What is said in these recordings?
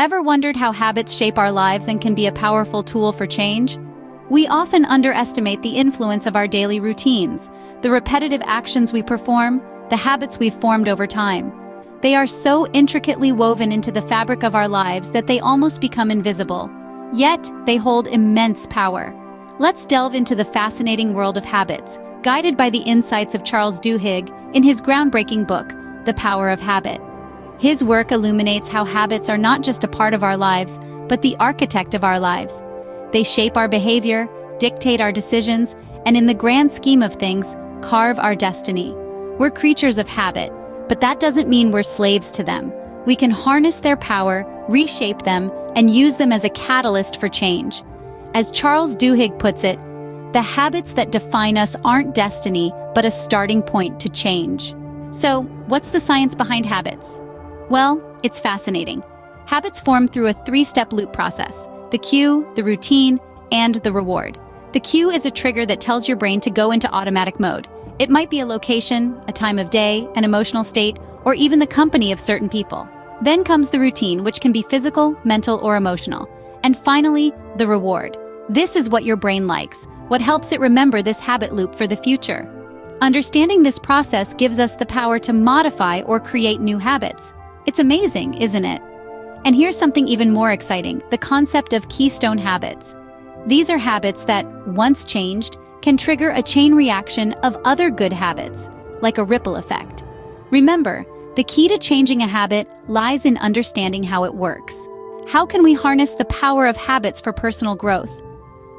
Ever wondered how habits shape our lives and can be a powerful tool for change? We often underestimate the influence of our daily routines, the repetitive actions we perform, the habits we've formed over time. They are so intricately woven into the fabric of our lives that they almost become invisible. Yet, they hold immense power. Let's delve into the fascinating world of habits, guided by the insights of Charles Duhigg in his groundbreaking book, The Power of Habit. His work illuminates how habits are not just a part of our lives, but the architect of our lives. They shape our behavior, dictate our decisions, and in the grand scheme of things, carve our destiny. We're creatures of habit, but that doesn't mean we're slaves to them. We can harness their power, reshape them, and use them as a catalyst for change. As Charles Duhigg puts it, the habits that define us aren't destiny, but a starting point to change. So, what's the science behind habits? Well, it's fascinating. Habits form through a three-step loop process: the cue, the routine, and the reward. The cue is a trigger that tells your brain to go into automatic mode. It might be a location, a time of day, an emotional state, or even the company of certain people. Then comes the routine, which can be physical, mental, or emotional. And finally, the reward. This is what your brain likes, what helps it remember this habit loop for the future. Understanding this process gives us the power to modify or create new habits. It's amazing, isn't it? And here's something even more exciting: the concept of keystone habits. These are habits that, once changed, can trigger a chain reaction of other good habits, like a ripple effect. Remember, the key to changing a habit lies in understanding how it works. How can we harness the power of habits for personal growth?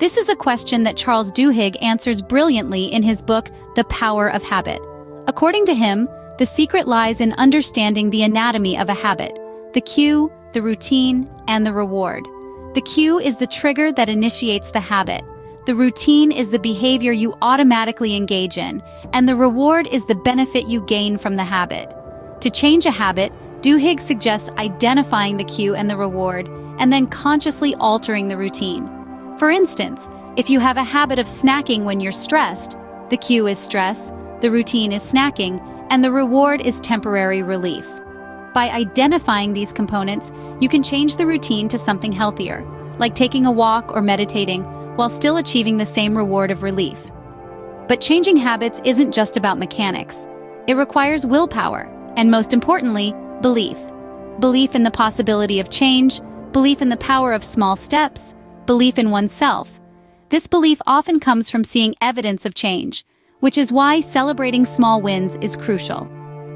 This is a question that Charles Duhigg answers brilliantly in his book, The Power of Habit. According to him, the secret lies in understanding the anatomy of a habit: the cue, the routine, and the reward. The cue is the trigger that initiates the habit. The routine is the behavior you automatically engage in, and the reward is the benefit you gain from the habit. To change a habit, Duhigg suggests identifying the cue and the reward, and then consciously altering the routine. For instance, if you have a habit of snacking when you're stressed, the cue is stress, the routine is snacking, and the reward is temporary relief. By identifying these components, you can change the routine to something healthier, like taking a walk or meditating, while still achieving the same reward of relief. But changing habits isn't just about mechanics. It requires willpower, and most importantly, belief. Belief in the possibility of change, belief in the power of small steps, belief in oneself. This belief often comes from seeing evidence of change, which is why celebrating small wins is crucial.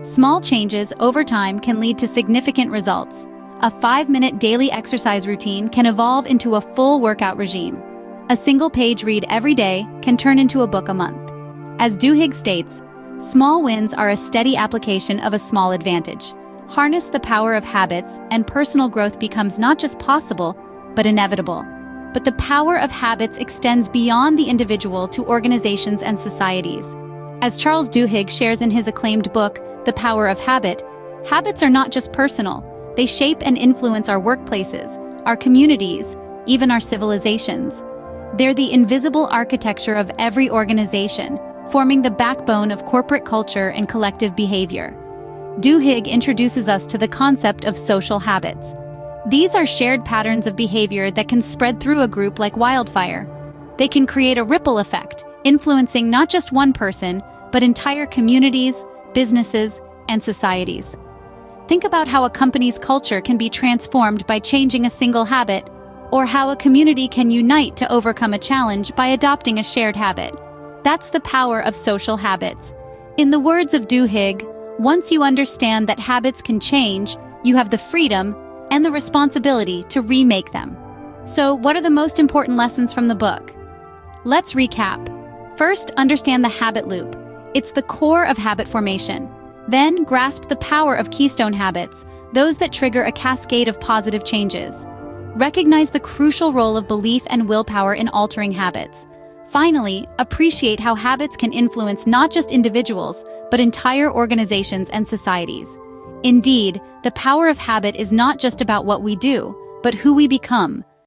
Small changes over time can lead to significant results. A 5-minute daily exercise routine can evolve into a full workout regime. A single page read every day can turn into a book a month. As Duhigg states, small wins are a steady application of a small advantage. Harness the power of habits, and personal growth becomes not just possible, but inevitable. But the power of habits extends beyond the individual to organizations and societies. As Charles Duhigg shares in his acclaimed book, The Power of Habit, habits are not just personal. They shape and influence our workplaces, our communities, even our civilizations. They're the invisible architecture of every organization, forming the backbone of corporate culture and collective behavior. Duhigg introduces us to the concept of social habits. These are shared patterns of behavior that can spread through a group like wildfire. They can create a ripple effect, influencing not just one person, but entire communities, businesses, and societies. Think about how a company's culture can be transformed by changing a single habit, or how a community can unite to overcome a challenge by adopting a shared habit. That's the power of social habits. In the words of Duhigg, once you understand that habits can change, you have the freedom and the responsibility to remake them. So, what are the most important lessons from the book? Let's recap. First, understand the habit loop. It's the core of habit formation. Then, grasp the power of keystone habits, those that trigger a cascade of positive changes. Recognize the crucial role of belief and willpower in altering habits. Finally, appreciate how habits can influence not just individuals, but entire organizations and societies. Indeed, the power of habit is not just about what we do, but who we become.